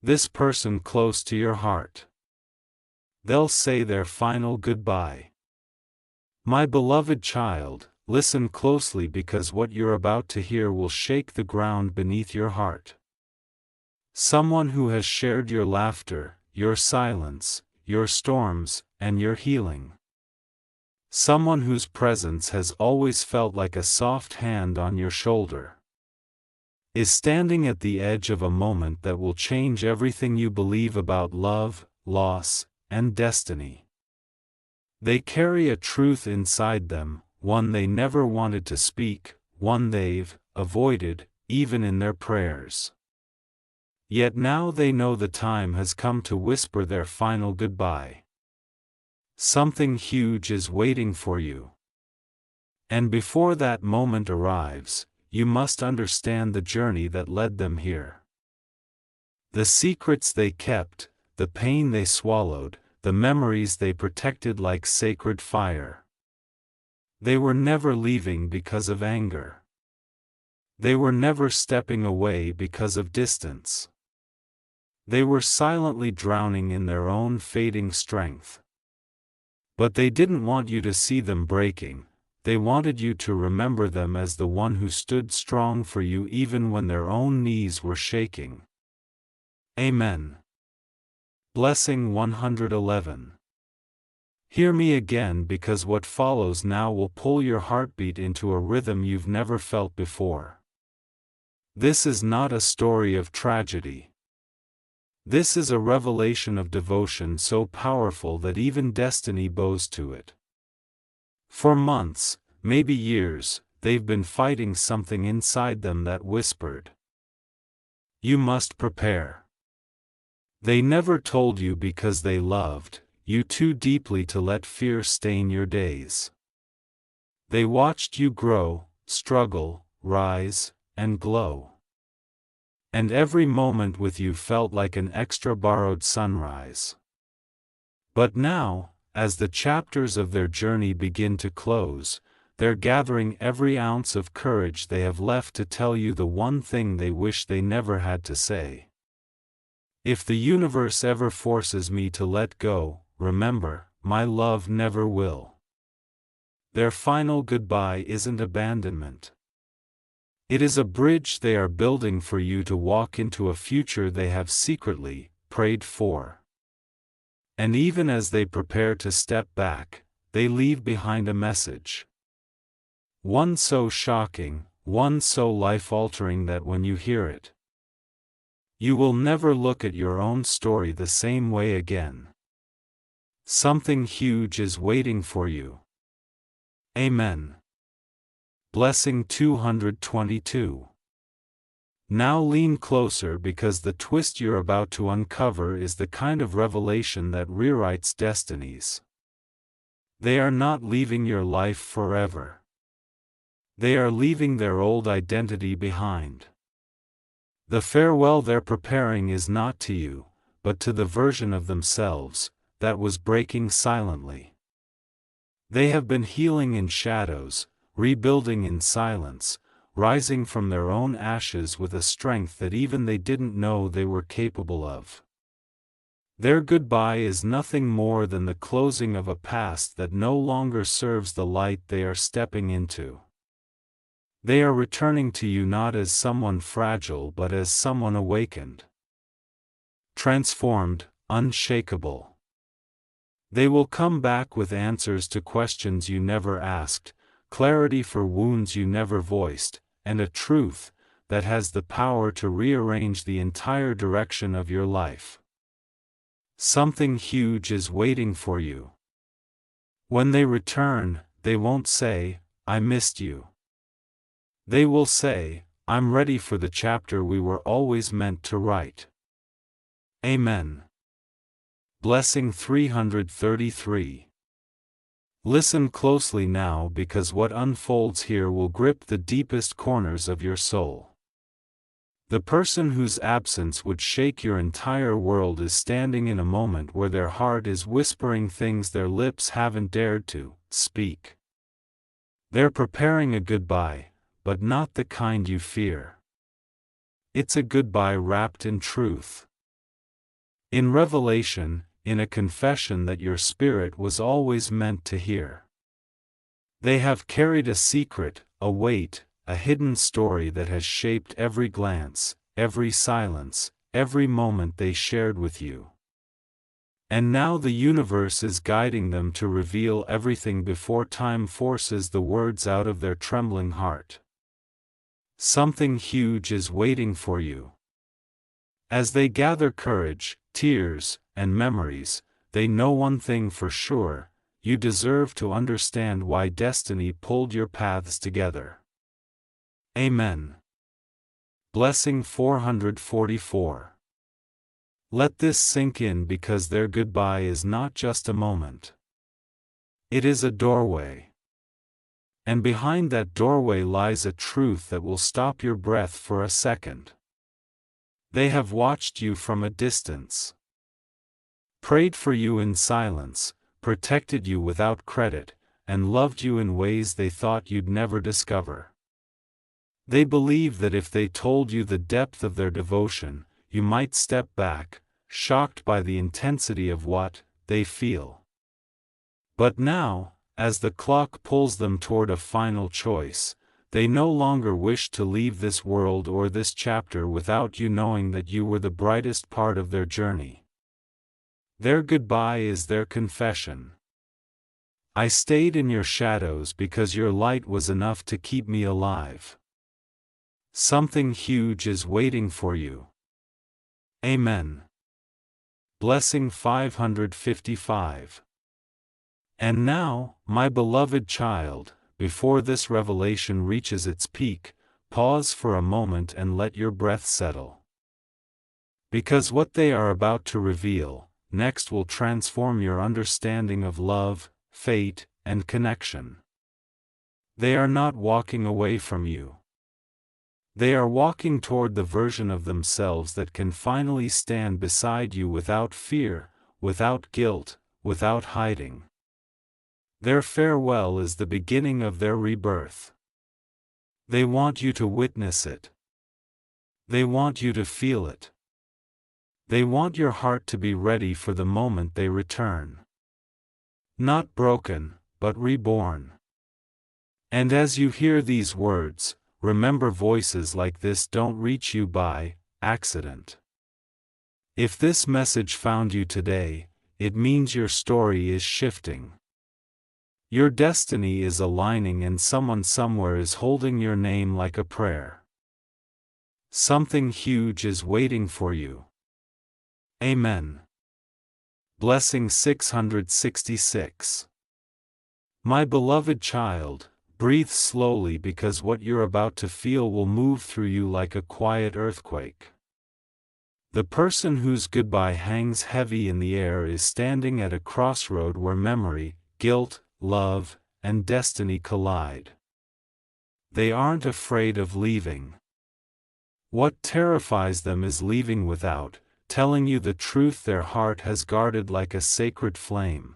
This person close to your heart. They'll say their final goodbye. My beloved child, listen closely because what you're about to hear will shake the ground beneath your heart. Someone who has shared your laughter, your silence, your storms, and your healing. Someone whose presence has always felt like a soft hand on your shoulder. Is standing at the edge of a moment that will change everything you believe about love, loss, and destiny. They carry a truth inside them, one they never wanted to speak, one they've avoided, even in their prayers. Yet now they know the time has come to whisper their final goodbye. Something huge is waiting for you. And before that moment arrives, you must understand the journey that led them here. The secrets they kept, the pain they swallowed, the memories they protected like sacred fire. They were never leaving because of anger. They were never stepping away because of distance. They were silently drowning in their own fading strength. But they didn't want you to see them breaking, they wanted you to remember them as the one who stood strong for you even when their own knees were shaking. Amen. Blessing 111. Hear me again because what follows now will pull your heartbeat into a rhythm you've never felt before. This is not a story of tragedy. This is a revelation of devotion so powerful that even destiny bows to it. For months, maybe years, they've been fighting something inside them that whispered, "You must prepare." They never told you because they loved you too deeply to let fear stain your days. They watched you grow, struggle, rise, and glow. And every moment with you felt like an extra borrowed sunrise. But now, as the chapters of their journey begin to close, they're gathering every ounce of courage they have left to tell you the one thing they wish they never had to say. If the universe ever forces me to let go, remember, my love never will. Their final goodbye isn't abandonment. It is a bridge they are building for you to walk into a future they have secretly prayed for. And even as they prepare to step back, they leave behind a message. One so shocking, one so life-altering that when you hear it, you will never look at your own story the same way again. Something huge is waiting for you. Amen. Blessing 222. Now lean closer because the twist you're about to uncover is the kind of revelation that rewrites destinies. They are not leaving your life forever. They are leaving their old identity behind. The farewell they're preparing is not to you, but to the version of themselves that was breaking silently. They have been healing in shadows, rebuilding in silence, rising from their own ashes with a strength that even they didn't know they were capable of. Their goodbye is nothing more than the closing of a past that no longer serves the light they are stepping into. They are returning to you not as someone fragile but as someone awakened, transformed, unshakable. They will come back with answers to questions you never asked, clarity for wounds you never voiced, and a truth that has the power to rearrange the entire direction of your life. Something huge is waiting for you. When they return, they won't say, "I missed you." They will say, "I'm ready for the chapter we were always meant to write." Amen. Blessing 333. Listen closely now because what unfolds here will grip the deepest corners of your soul. The person whose absence would shake your entire world is standing in a moment where their heart is whispering things their lips haven't dared to speak. They're preparing a goodbye, but not the kind you fear. It's a goodbye wrapped in truth. In revelation, in a confession that your spirit was always meant to hear. They have carried a secret, a weight, a hidden story that has shaped every glance, every silence, every moment they shared with you. And now the universe is guiding them to reveal everything before time forces the words out of their trembling heart. Something huge is waiting for you. As they gather courage, tears, and memories, they know one thing for sure: you deserve to understand why destiny pulled your paths together. Amen. Blessing 444. Let this sink in, because their goodbye is not just a moment. It is a doorway. And behind that doorway lies a truth that will stop your breath for a second. They have watched you from a distance, prayed for you in silence, protected you without credit, and loved you in ways they thought you'd never discover. They believe that if they told you the depth of their devotion, you might step back, shocked by the intensity of what they feel. But now, as the clock pulls them toward a final choice, they no longer wish to leave this world or this chapter without you knowing that you were the brightest part of their journey. Their goodbye is their confession. I stayed in your shadows because your light was enough to keep me alive. Something huge is waiting for you. Amen. Blessing 555. And now, my beloved child, before this revelation reaches its peak, pause for a moment and let your breath settle. Because what they are about to reveal next will transform your understanding of love, fate, and connection. They are not walking away from you. They are walking toward the version of themselves that can finally stand beside you without fear, without guilt, without hiding. Their farewell is the beginning of their rebirth. They want you to witness it. They want you to feel it. They want your heart to be ready for the moment they return. Not broken, but reborn. And as you hear these words, remember, voices like this don't reach you by accident. If this message found you today, it means your story is shifting. Your destiny is aligning, and someone somewhere is holding your name like a prayer. Something huge is waiting for you. Amen. Blessing 666. My beloved child, breathe slowly, because what you're about to feel will move through you like a quiet earthquake. The person whose goodbye hangs heavy in the air is standing at a crossroad where memory, guilt, love, and destiny collide. They aren't afraid of leaving. What terrifies them is leaving without telling you the truth their heart has guarded like a sacred flame.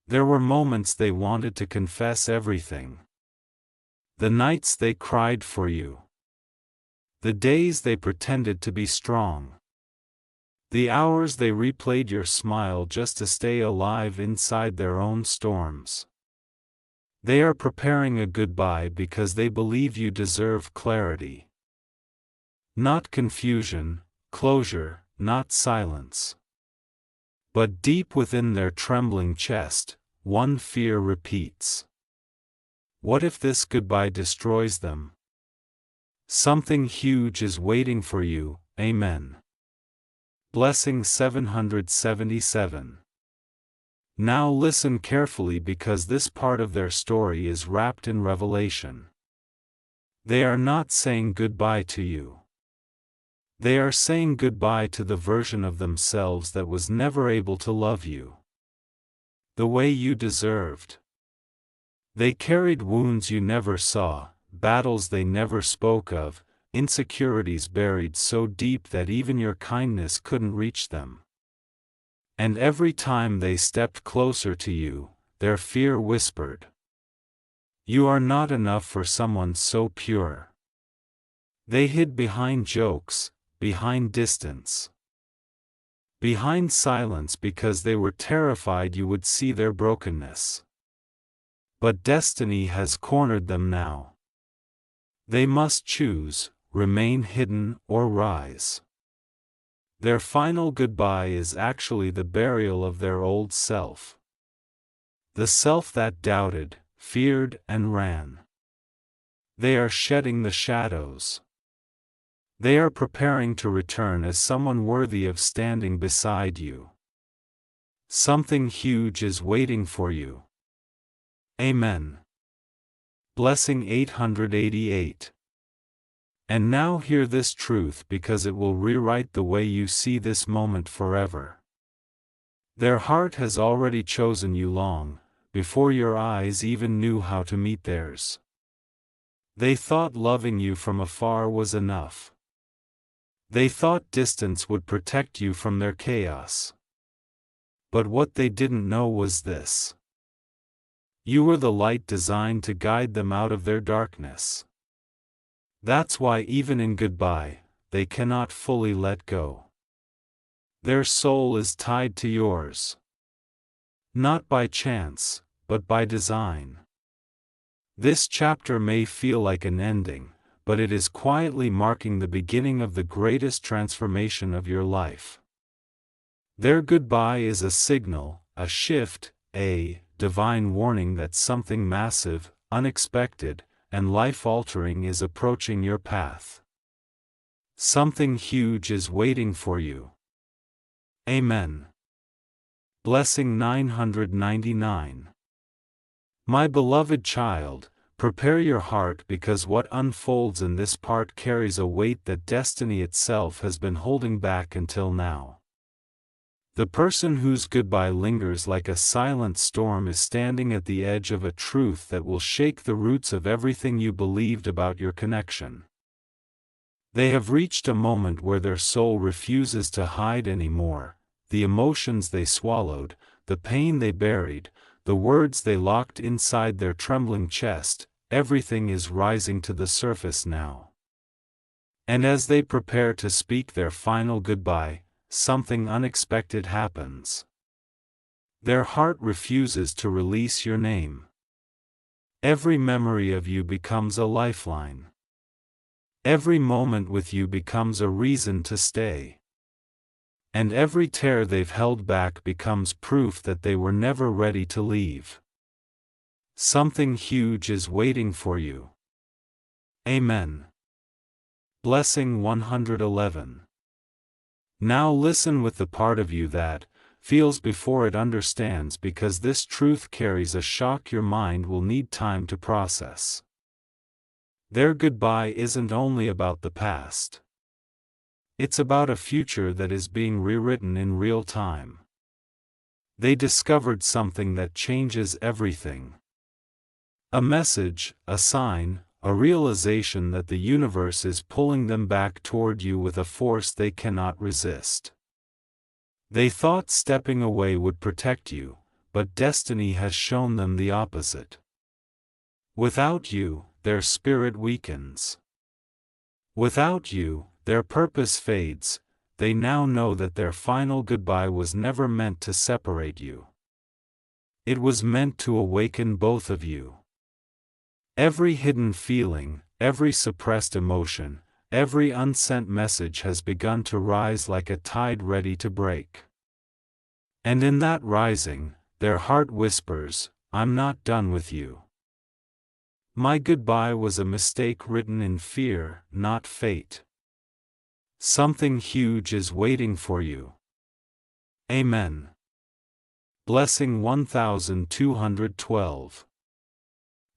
There were moments they wanted to confess everything. The nights they cried for you. The days they pretended to be strong. The hours they replayed your smile just to stay alive inside their own storms. They are preparing a goodbye because they believe you deserve clarity. Not confusion, closure, not silence. But deep within their trembling chest, one fear repeats. What if this goodbye destroys them? Something huge is waiting for you. Amen. Blessing 777. Now listen carefully, because this part of their story is wrapped in revelation. They are not saying goodbye to you. They are saying goodbye to the version of themselves that was never able to love you the way you deserved. They carried wounds you never saw, battles they never spoke of, insecurities buried so deep that even your kindness couldn't reach them. And every time they stepped closer to you, their fear whispered, "You are not enough for someone so pure." They hid behind jokes, behind distance, behind silence because they were terrified you would see their brokenness. But destiny has cornered them now. They must choose, remain hidden or rise. Their final goodbye is actually the burial of their old self. The self that doubted, feared, and ran. They are shedding the shadows. They are preparing to return as someone worthy of standing beside you. Something huge is waiting for you. Amen. Blessing 888. And now hear this truth because it will rewrite the way you see this moment forever. Their heart has already chosen you long before your eyes even knew how to meet theirs. They thought loving you from afar was enough. They thought distance would protect you from their chaos. But what they didn't know was this. You were the light designed to guide them out of their darkness. That's why even in goodbye, they cannot fully let go. Their soul is tied to yours. Not by chance, but by design. This chapter may feel like an ending, but it is quietly marking the beginning of the greatest transformation of your life. Their goodbye is a signal, a shift, a divine warning that something massive, unexpected, and life-altering is approaching your path. Something huge is waiting for you. Amen. Blessing 999. My beloved child, prepare your heart because what unfolds in this part carries a weight that destiny itself has been holding back until now. The person whose goodbye lingers like a silent storm is standing at the edge of a truth that will shake the roots of everything you believed about your connection. They have reached a moment where their soul refuses to hide anymore. The emotions they swallowed, the pain they buried, the words they locked inside their trembling chest, everything is rising to the surface now. And as they prepare to speak their final goodbye, something unexpected happens. Their heart refuses to release your name. Every memory of you becomes a lifeline. Every moment with you becomes a reason to stay. And every tear they've held back becomes proof that they were never ready to leave. Something huge is waiting for you. Amen. Blessing 111. Now listen with the part of you that feels before it understands, because this truth carries a shock your mind will need time to process. Their goodbye isn't only about the past. It's about a future that is being rewritten in real time. They discovered something that changes everything. A message, a sign, a realization that the universe is pulling them back toward you with a force they cannot resist. They thought stepping away would protect you, but destiny has shown them the opposite. Without you, their spirit weakens. Without you, their purpose fades. They now know that their final goodbye was never meant to separate you. It was meant to awaken both of you. Every hidden feeling, every suppressed emotion, every unsent message has begun to rise like a tide ready to break. And in that rising, their heart whispers, "I'm not done with you. My goodbye was a mistake written in fear, not fate. Something huge is waiting for you." Amen. Blessing 1212.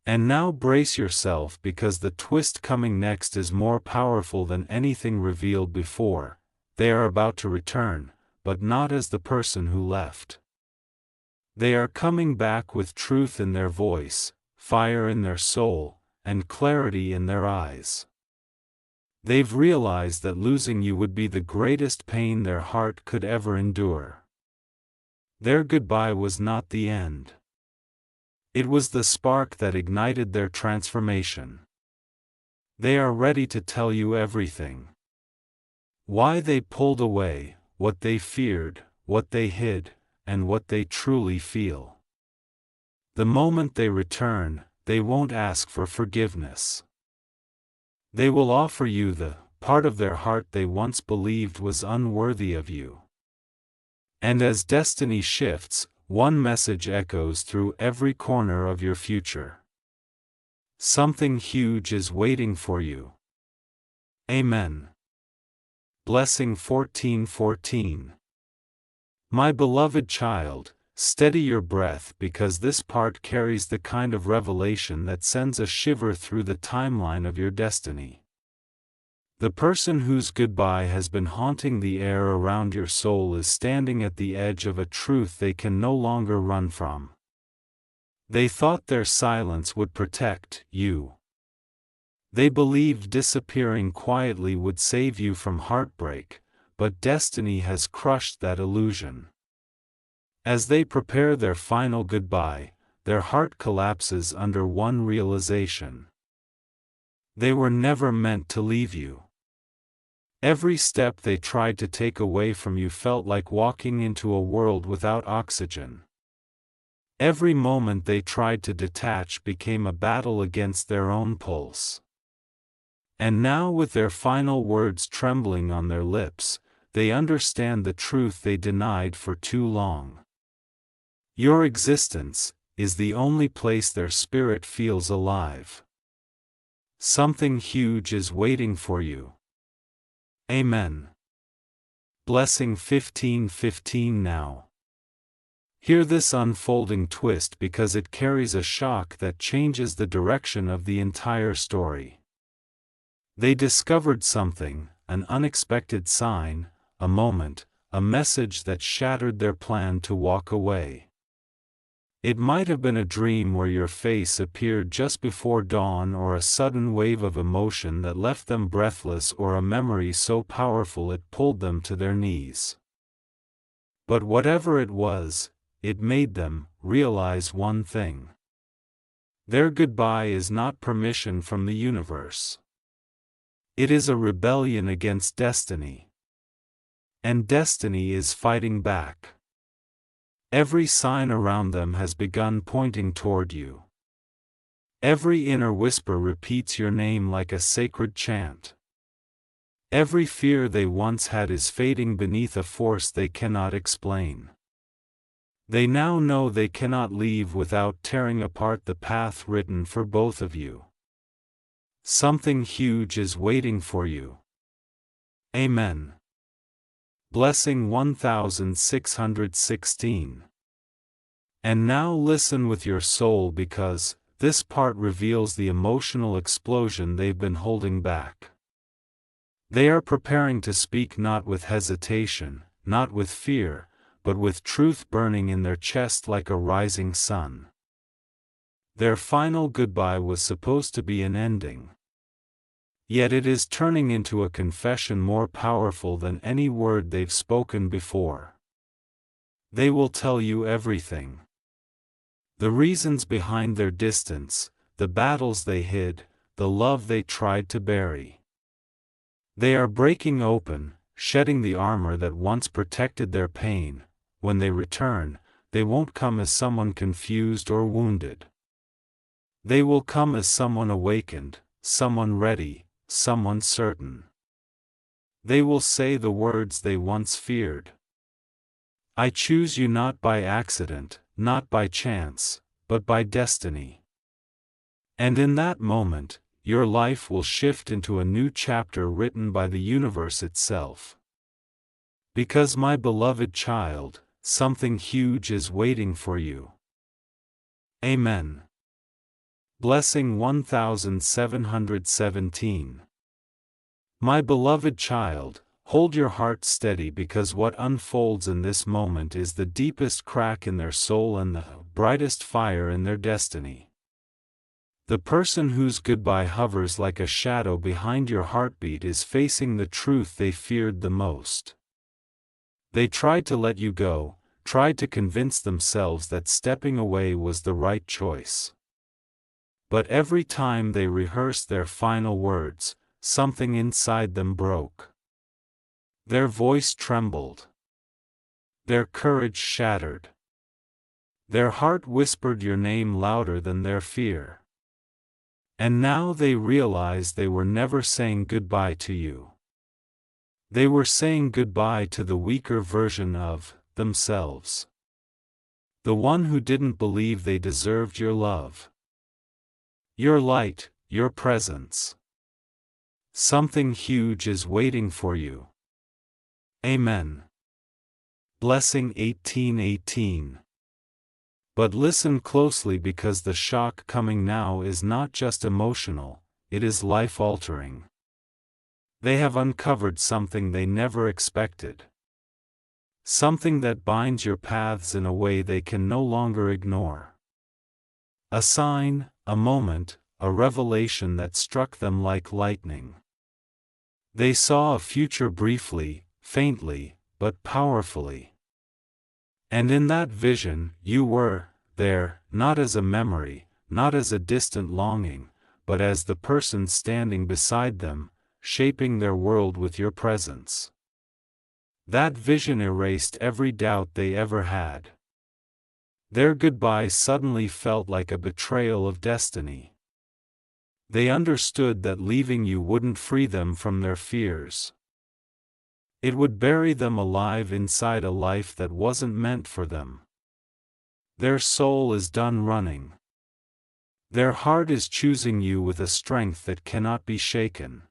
And now brace yourself, because the twist coming next is more powerful than anything revealed before. They are about to return, but not as the person who left. They are coming back with truth in their voice, fire in their soul, and clarity in their eyes. They've realized that losing you would be the greatest pain their heart could ever endure. Their goodbye was not the end. It was the spark that ignited their transformation. They are ready to tell you everything. Why they pulled away, what they feared, what they hid, and what they truly feel. The moment they return, they won't ask for forgiveness. They will offer you the part of their heart they once believed was unworthy of you. And as destiny shifts, one message echoes through every corner of your future. Something huge is waiting for you. Amen. Blessing 14:14. My beloved child, steady your breath because this part carries the kind of revelation that sends a shiver through the timeline of your destiny. The person whose goodbye has been haunting the air around your soul is standing at the edge of a truth they can no longer run from. They thought their silence would protect you. They believed disappearing quietly would save you from heartbreak, but destiny has crushed that illusion. As they prepare their final goodbye, their heart collapses under one realization. They were never meant to leave you. Every step they tried to take away from you felt like walking into a world without oxygen. Every moment they tried to detach became a battle against their own pulse. And now, with their final words trembling on their lips, they understand the truth they denied for too long. Your existence is the only place their spirit feels alive. Something huge is waiting for you. Amen. Blessing 15:15 now. Hear this unfolding twist because it carries a shock that changes the direction of the entire story. They discovered something, an unexpected sign, a moment, a message that shattered their plan to walk away. It might have been a dream where your face appeared just before dawn, or a sudden wave of emotion that left them breathless, or a memory so powerful it pulled them to their knees. But whatever it was, it made them realize one thing. Their goodbye is not permission from the universe. It is a rebellion against destiny. And destiny is fighting back. Every sign around them has begun pointing toward you. Every inner whisper repeats your name like a sacred chant. Every fear they once had is fading beneath a force they cannot explain. They now know they cannot leave without tearing apart the path written for both of you. Something huge is waiting for you. Amen. Blessing 1616. And now listen with your soul because this part reveals the emotional explosion they've been holding back. They are preparing to speak not with hesitation, not with fear, but with truth burning in their chest like a rising sun. Their final goodbye was supposed to be an ending. Yet it is turning into a confession more powerful than any word they've spoken before. They will tell you everything. The reasons behind their distance, the battles they hid, the love they tried to bury. They are breaking open, shedding the armor that once protected their pain. When they return, they won't come as someone confused or wounded. They will come as someone awakened, someone ready, someone certain. They will say the words they once feared. I choose you not by accident, not by chance, but by destiny. And in that moment, your life will shift into a new chapter written by the universe itself. Because, my beloved child, something huge is waiting for you. Amen. Blessing 1717. My beloved child, hold your heart steady because what unfolds in this moment is the deepest crack in their soul and the brightest fire in their destiny. The person whose goodbye hovers like a shadow behind your heartbeat is facing the truth they feared the most. They tried to let you go, tried to convince themselves that stepping away was the right choice. But every time they rehearsed their final words, something inside them broke. Their voice trembled. Their courage shattered. Their heart whispered your name louder than their fear. And now they realized they were never saying goodbye to you. They were saying goodbye to the weaker version of themselves. The one who didn't believe they deserved your love. Your light, your presence. Something huge is waiting for you. Amen. Blessing 1818. But listen closely, because the shock coming now is not just emotional, it is life-altering. They have uncovered something they never expected. Something that binds your paths in a way they can no longer ignore. A sign, a moment, a revelation that struck them like lightning. They saw a future briefly, faintly, but powerfully. And in that vision, you were there, not as a memory, not as a distant longing, but as the person standing beside them, shaping their world with your presence. That vision erased every doubt they ever had. Their goodbye suddenly felt like a betrayal of destiny. They understood that leaving you wouldn't free them from their fears. It would bury them alive inside a life that wasn't meant for them. Their soul is done running. Their heart is choosing you with a strength that cannot be shaken.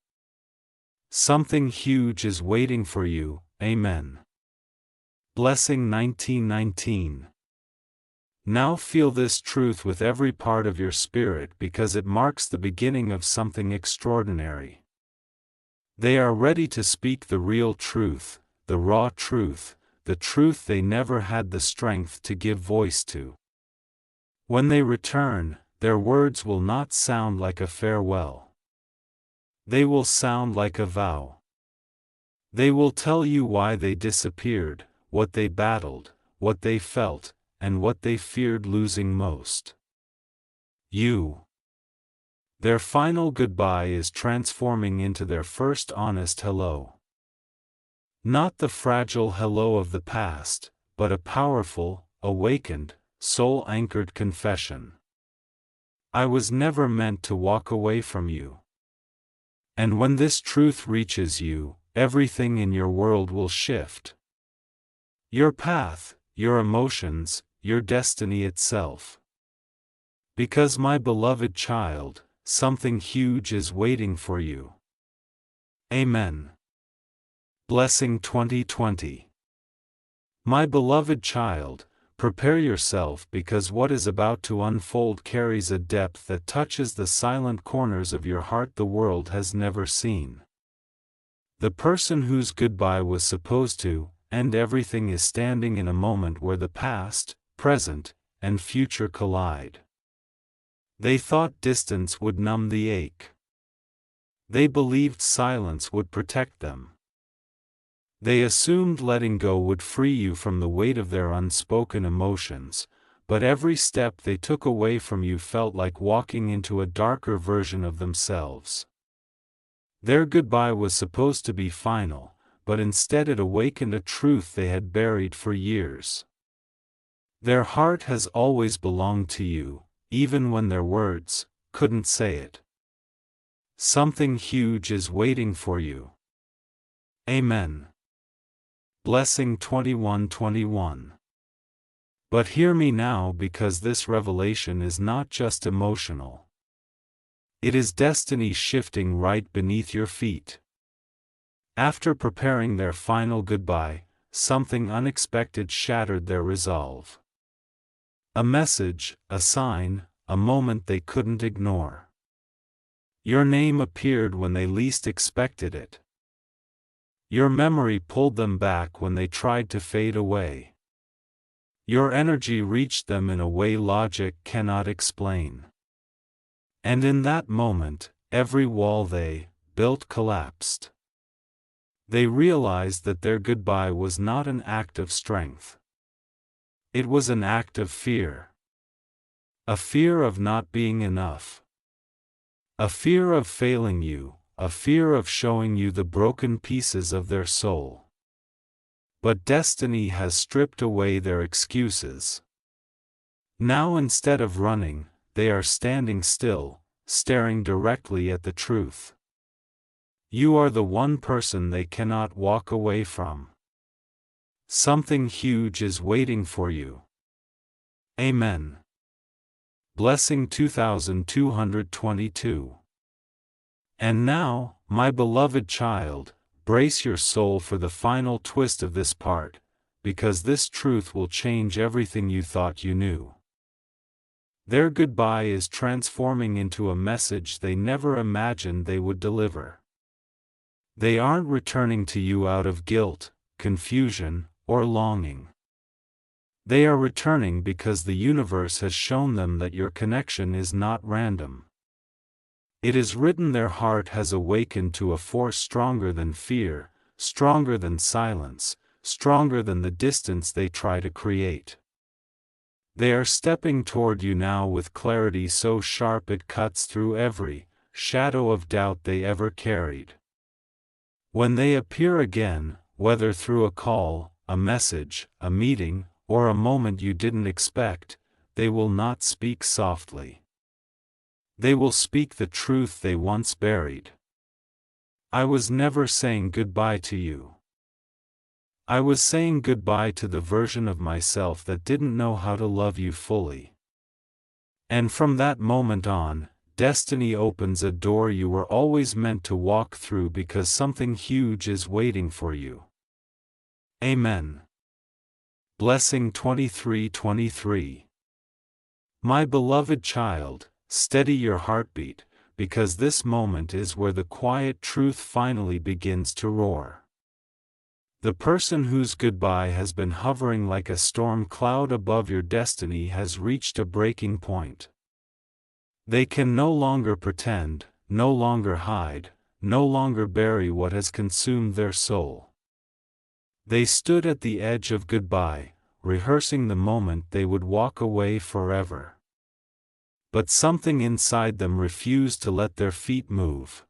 Something huge is waiting for you. Amen. Blessing 1919. Now feel this truth with every part of your spirit, because it marks the beginning of something extraordinary. They are ready to speak the real truth, the raw truth, the truth they never had the strength to give voice to. When they return, their words will not sound like a farewell. They will sound like a vow. They will tell you why they disappeared, what they battled, what they felt, and what they feared losing most. You. Their final goodbye is transforming into their first honest hello. Not the fragile hello of the past, but a powerful, awakened, soul-anchored confession. I was never meant to walk away from you. And when this truth reaches you, everything in your world will shift. Your path, your emotions, your destiny itself. Because, my beloved child, something huge is waiting for you. Amen. Blessing 2020. My beloved child, prepare yourself, because what is about to unfold carries a depth that touches the silent corners of your heart the world has never seen. The person whose goodbye was supposed to end everything is standing in a moment where the past, present, and future collide. They thought distance would numb the ache. They believed silence would protect them. They assumed letting go would free you from the weight of their unspoken emotions, but every step they took away from you felt like walking into a darker version of themselves. Their goodbye was supposed to be final, but instead it awakened a truth they had buried for years. Their heart has always belonged to you, even when their words couldn't say it. Something huge is waiting for you. Amen. Blessing 2121. But hear me now, because this revelation is not just emotional. It is destiny shifting right beneath your feet. After preparing their final goodbye, something unexpected shattered their resolve. A message, a sign, a moment they couldn't ignore. Your name appeared when they least expected it. Your memory pulled them back when they tried to fade away. Your energy reached them in a way logic cannot explain. And in that moment, every wall they built collapsed. They realized that their goodbye was not an act of strength. It was an act of fear. A fear of not being enough. A fear of failing you, a fear of showing you the broken pieces of their soul. But destiny has stripped away their excuses. Now instead of running, they are standing still, staring directly at the truth. You are the one person they cannot walk away from. Something huge is waiting for you. Amen. Blessing 2222. And now, my beloved child, brace your soul for the final twist of this part, because this truth will change everything you thought you knew. Their goodbye is transforming into a message they never imagined they would deliver. They aren't returning to you out of guilt, confusion, or longing. They are returning because the universe has shown them that your connection is not random. It is written their heart has awakened to a force stronger than fear, stronger than silence, stronger than the distance they try to create. They are stepping toward you now with clarity so sharp it cuts through every shadow of doubt they ever carried. When they appear again, whether through a call, a message, a meeting, or a moment you didn't expect, they will not speak softly. They will speak the truth they once buried. I was never saying goodbye to you. I was saying goodbye to the version of myself that didn't know how to love you fully. And from that moment on, destiny opens a door you were always meant to walk through because something huge is waiting for you. Amen. Blessing 2323. My beloved child, steady your heartbeat, because this moment is where the quiet truth finally begins to roar. The person whose goodbye has been hovering like a storm cloud above your destiny has reached a breaking point. They can no longer pretend, no longer hide, no longer bury what has consumed their soul. They stood at the edge of goodbye, rehearsing the moment they would walk away forever. But something inside them refused to let their feet move.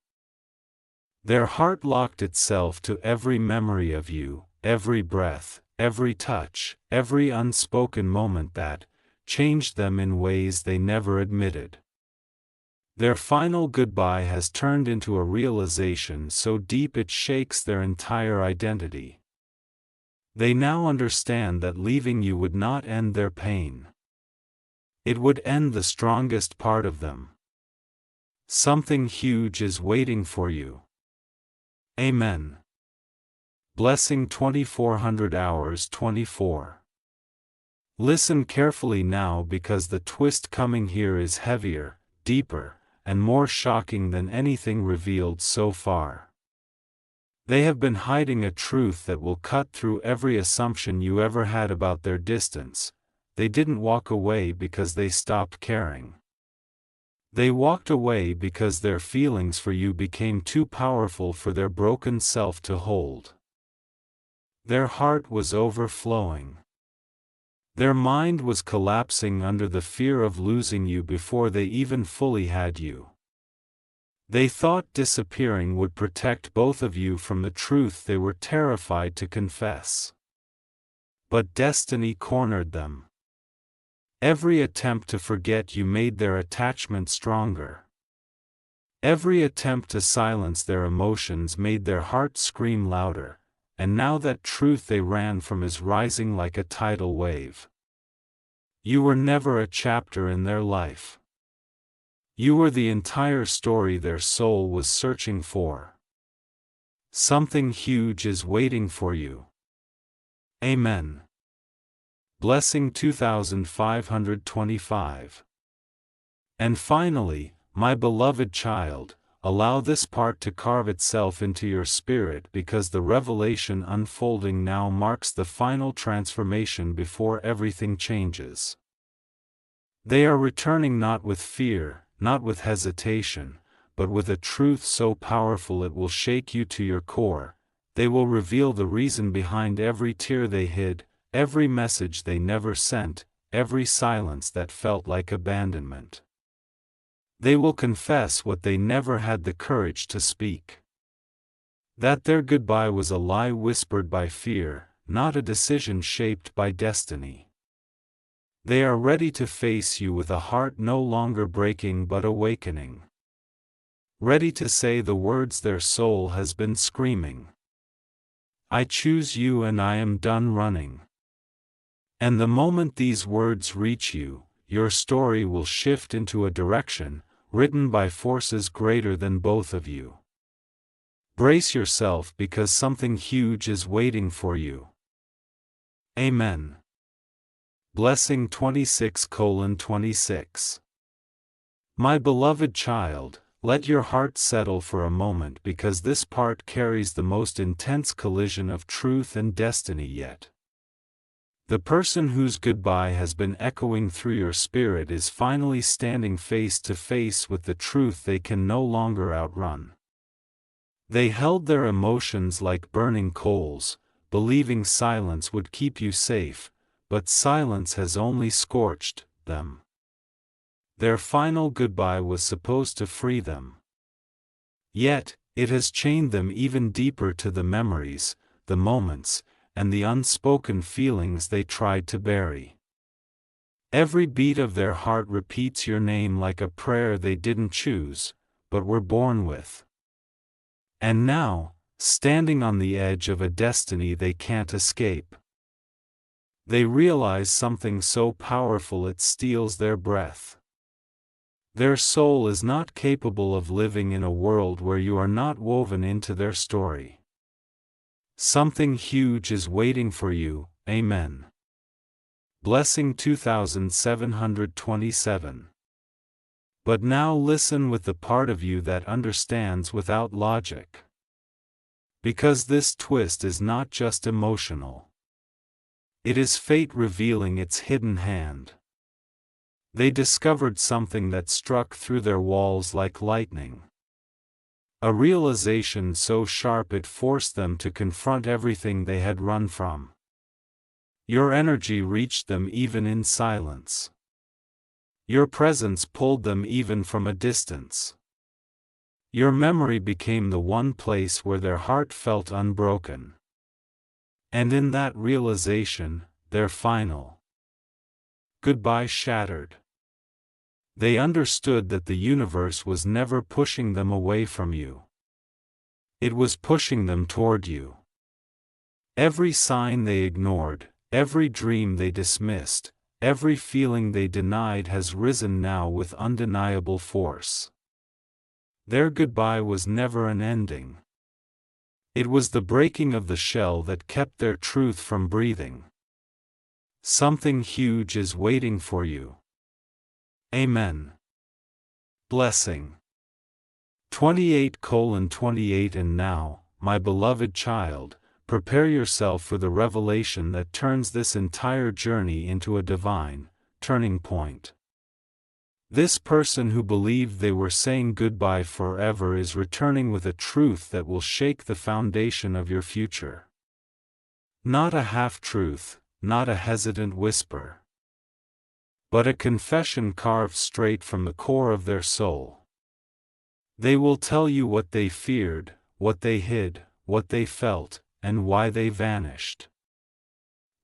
Their heart locked itself to every memory of you, every breath, every touch, every unspoken moment that changed them in ways they never admitted. Their final goodbye has turned into a realization so deep it shakes their entire identity. They now understand that leaving you would not end their pain. It would end the strongest part of them. Something huge is waiting for you. Amen. Blessing 2400 hours 24. Listen carefully now because the twist coming here is heavier, deeper, and more shocking than anything revealed so far. They have been hiding a truth that will cut through every assumption you ever had about their distance. They didn't walk away because they stopped caring. They walked away because their feelings for you became too powerful for their broken self to hold. Their heart was overflowing. Their mind was collapsing under the fear of losing you before they even fully had you. They thought disappearing would protect both of you from the truth they were terrified to confess. But destiny cornered them. Every attempt to forget you made their attachment stronger. Every attempt to silence their emotions made their heart scream louder, and now that truth they ran from is rising like a tidal wave. You were never a chapter in their life. You were the entire story their soul was searching for. Something huge is waiting for you. Amen. Blessing 2525. And finally, my beloved child, allow this part to carve itself into your spirit because the revelation unfolding now marks the final transformation before everything changes. They are returning not with fear, not with hesitation, but with a truth so powerful it will shake you to your core. They will reveal the reason behind every tear they hid, every message they never sent, every silence that felt like abandonment. They will confess what they never had the courage to speak. That their goodbye was a lie whispered by fear, not a decision shaped by destiny. They are ready to face you with a heart no longer breaking but awakening. Ready to say the words their soul has been screaming. I choose you and I am done running. And the moment these words reach you, your story will shift into a direction, written by forces greater than both of you. Brace yourself because something huge is waiting for you. Amen. Blessing 26:26. My beloved child, let your heart settle for a moment because this part carries the most intense collision of truth and destiny yet. The person whose goodbye has been echoing through your spirit is finally standing face to face with the truth they can no longer outrun. They held their emotions like burning coals, believing silence would keep you safe, but silence has only scorched them. Their final goodbye was supposed to free them. Yet, it has chained them even deeper to the memories, the moments, and the unspoken feelings they tried to bury. Every beat of their heart repeats your name like a prayer they didn't choose, but were born with. And now, standing on the edge of a destiny they can't escape, they realize something so powerful it steals their breath. Their soul is not capable of living in a world where you are not woven into their story. Something huge is waiting for you, Amen. Blessing 2727. But now listen with the part of you that understands without logic. Because this twist is not just emotional. It is fate revealing its hidden hand. They discovered something that struck through their walls like lightning. A realization so sharp it forced them to confront everything they had run from. Your energy reached them even in silence. Your presence pulled them even from a distance. Your memory became the one place where their heart felt unbroken. And in that realization, their final goodbye shattered. They understood that the universe was never pushing them away from you. It was pushing them toward you. Every sign they ignored, every dream they dismissed, every feeling they denied has risen now with undeniable force. Their goodbye was never an ending. It was the breaking of the shell that kept their truth from breathing. Something huge is waiting for you. Amen. Blessing 28:28. And now, my beloved child, prepare yourself for the revelation that turns this entire journey into a divine turning point. This person who believed they were saying goodbye forever is returning with a truth that will shake the foundation of your future. Not a half-truth, not a hesitant whisper, but a confession carved straight from the core of their soul. They will tell you what they feared, what they hid, what they felt, and why they vanished.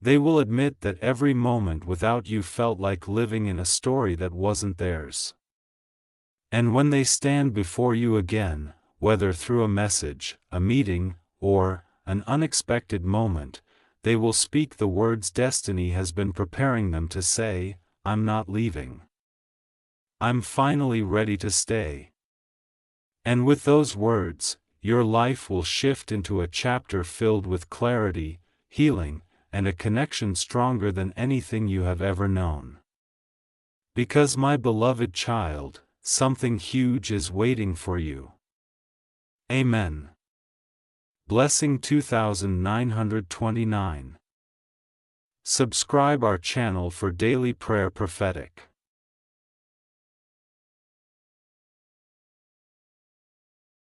They will admit that every moment without you felt like living in a story that wasn't theirs. And when they stand before you again, whether through a message, a meeting, or an unexpected moment, they will speak the words destiny has been preparing them to say, I'm not leaving. I'm finally ready to stay. And with those words, your life will shift into a chapter filled with clarity, healing, and a connection stronger than anything you have ever known. Because my beloved child, something huge is waiting for you. Amen. Blessing 2929. Subscribe our channel for daily prayer prophetic.